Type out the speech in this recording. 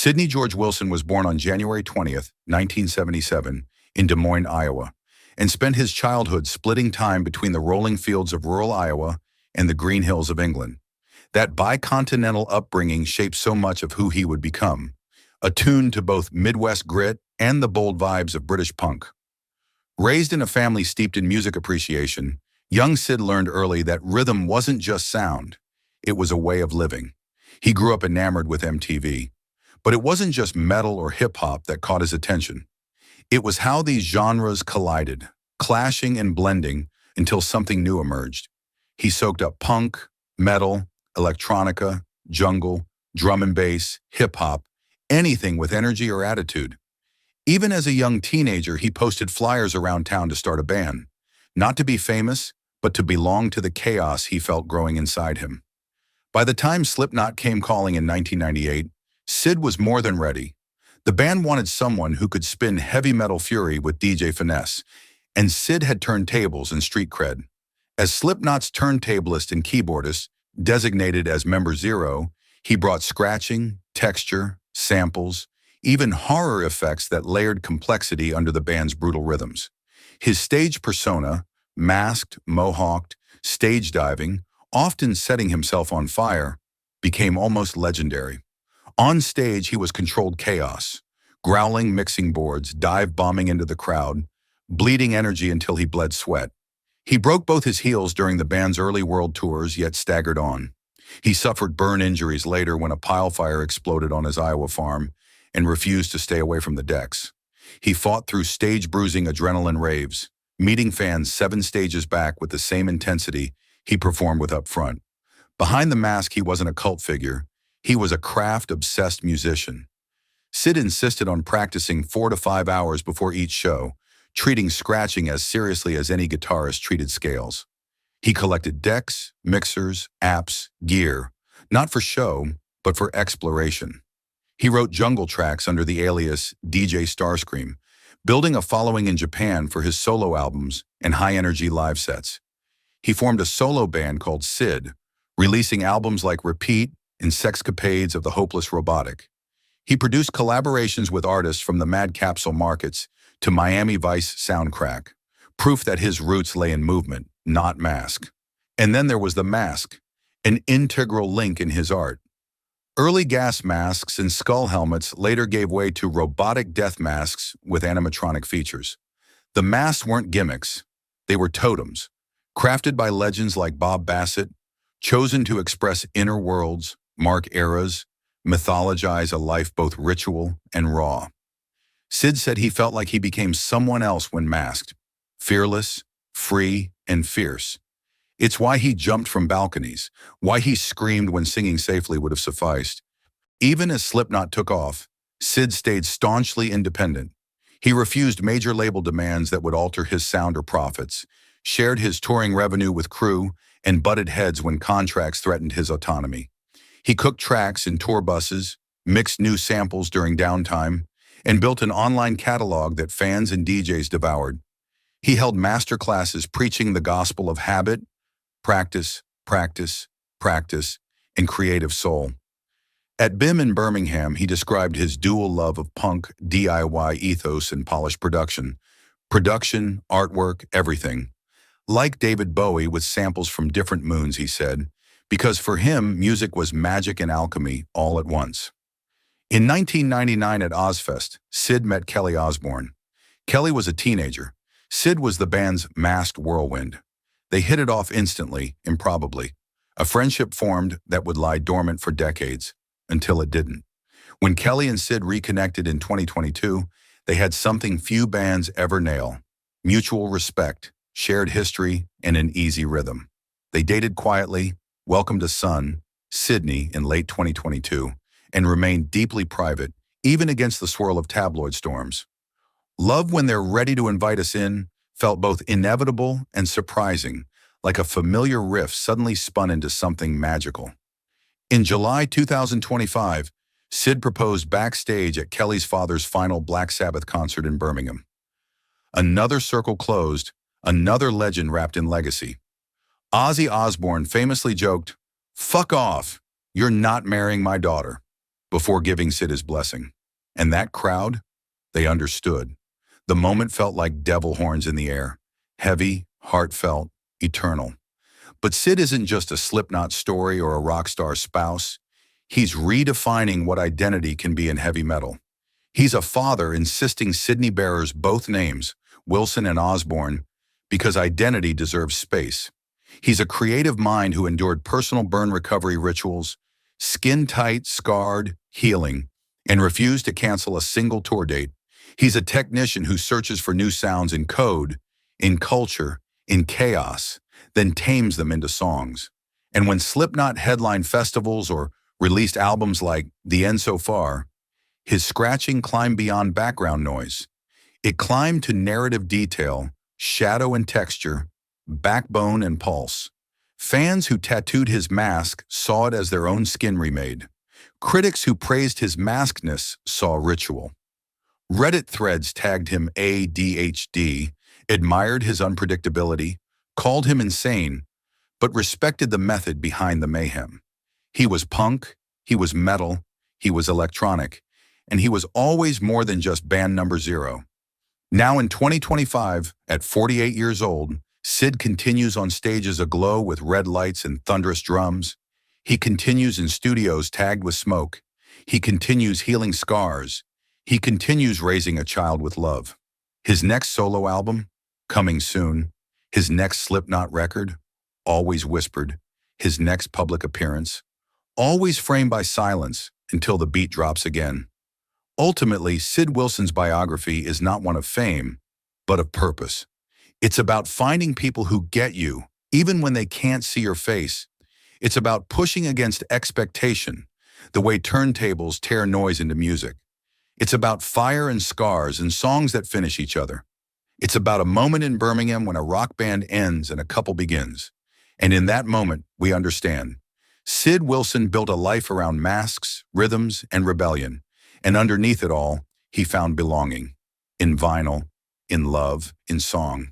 Sidney George Wilson was born on January 20th, 1977, in Des Moines, Iowa, and spent his childhood splitting time between the rolling fields of rural Iowa and the green hills of England. That bicontinental upbringing shaped so much of who he would become, attuned to both Midwest grit and the bold vibes of British punk. Raised in a family steeped in music appreciation, young Sid learned early that rhythm wasn't just sound, it was a way of living. He grew up enamored with MTV. But it wasn't just metal or hip-hop that caught his attention. It was how these genres collided, clashing and blending until something new emerged. He soaked up punk, metal, electronica, jungle, drum and bass, hip-hop, anything with energy or attitude. Even as a young teenager, he posted flyers around town to start a band, not to be famous, but to belong to the chaos he felt growing inside him. By the time Slipknot came calling in 1998, Sid was more than ready. The band wanted someone who could spin heavy metal fury with DJ finesse, and Sid had turntables and street cred. As Slipknot's turntablist and keyboardist, designated as Member Zero, he brought scratching, texture, samples, even horror effects that layered complexity under the band's brutal rhythms. His stage persona, masked, mohawked, stage diving, often setting himself on fire, became almost legendary. On stage, he was controlled chaos, growling mixing boards, dive-bombing into the crowd, bleeding energy until he bled sweat. He broke both his heels during the band's early world tours, yet staggered on. He suffered burn injuries later when a pile fire exploded on his Iowa farm and refused to stay away from the decks. He fought through stage-bruising adrenaline raves, meeting fans 7 stages back with the same intensity he performed with up front. Behind the mask, he wasn't a cult figure. He was a craft-obsessed musician. Sid insisted on practicing 4 to 5 hours before each show, treating scratching as seriously as any guitarist treated scales. He collected decks, mixers, amps, gear, not for show, but for exploration. He wrote jungle tracks under the alias DJ Starscream, building a following in Japan for his solo albums and high-energy live sets. He formed a solo band called Sid, releasing albums like Repeat and Sexcapades of the Hopeless Robotic. He produced collaborations with artists from the Mad Capsule Markets to Miami Vice Soundcrack, proof that his roots lay in movement, not mask. And then there was the mask, an integral link in his art. Early gas masks and skull helmets later gave way to robotic death masks with animatronic features. The masks weren't gimmicks, they were totems, crafted by legends like Bob Bassett, chosen to express inner worlds, mark eras, mythologize a life both ritual and raw. Sid said he felt like he became someone else when masked, fearless, free, and fierce. It's why he jumped from balconies, why he screamed when singing safely would have sufficed. Even as Slipknot took off, Sid stayed staunchly independent. He refused major label demands that would alter his sound or profits, shared his touring revenue with crew, and butted heads when contracts threatened his autonomy. He cooked tracks in tour buses, mixed new samples during downtime, and built an online catalog that fans and DJs devoured. He held master classes preaching the gospel of habit, practice, practice, practice, and creative soul. At BIM in Birmingham, he described his dual love of punk, DIY ethos, and polished production. Production, artwork, everything. Like David Bowie with samples from different moons, he said, because for him, music was magic and alchemy all at once. In 1999 at Ozzfest, Sid met Kelly Osbourne. Kelly was a teenager. Sid was the band's masked whirlwind. They hit it off instantly, improbably. A friendship formed that would lie dormant for decades, until it didn't. When Kelly and Sid reconnected in 2022, they had something few bands ever nail: mutual respect, shared history, and an easy rhythm. They dated quietly, welcomed a son, Sydney, in late 2022, and remained deeply private, even against the swirl of tabloid storms. Love, when they're ready to invite us in, felt both inevitable and surprising, like a familiar riff suddenly spun into something magical. In July 2025, Sid proposed backstage at Kelly's father's final Black Sabbath concert in Birmingham. Another circle closed, another legend wrapped in legacy. Ozzy Osbourne famously joked, "Fuck off, you're not marrying my daughter." before giving Sid his blessing. And that crowd, they understood. The moment felt like devil horns in the air, heavy, heartfelt, eternal. But Sid isn't just a Slipknot story or a rock star spouse. He's redefining what identity can be in heavy metal. He's a father insisting Sydney bearers both names, Wilson and Osbourne, because identity deserves space. He's a creative mind who endured personal burn recovery rituals, skin-tight, scarred, healing, and refused to cancel a single tour date. He's a technician who searches for new sounds in code, in culture, in chaos, then tames them into songs. And when Slipknot headlined festivals or released albums like The End So Far, his scratching climbed beyond background noise. It climbed to narrative detail, shadow and texture, backbone and pulse. Fans who tattooed his mask saw it as their own skin remade. Critics who praised his maskedness saw ritual. Reddit threads tagged him ADHD, admired his unpredictability, called him insane, but respected the method behind the mayhem. He was punk, he was metal, he was electronic, and he was always more than just band number 0. Now in 2025, at 48 years old, Sid continues on stages aglow with red lights and thunderous drums. He continues in studios tagged with smoke. He continues healing scars. He continues raising a child with love. His next solo album, coming soon. His next Slipknot record, always whispered. His next public appearance, always framed by silence until the beat drops again. Ultimately, Sid Wilson's biography is not one of fame, but of purpose. It's about finding people who get you, even when they can't see your face. It's about pushing against expectation, the way turntables tear noise into music. It's about fire and scars and songs that finish each other. It's about a moment in Birmingham when a rock band ends and a couple begins. And in that moment, we understand. Sid Wilson built a life around masks, rhythms, and rebellion. And underneath it all, he found belonging. In vinyl, in love, in song.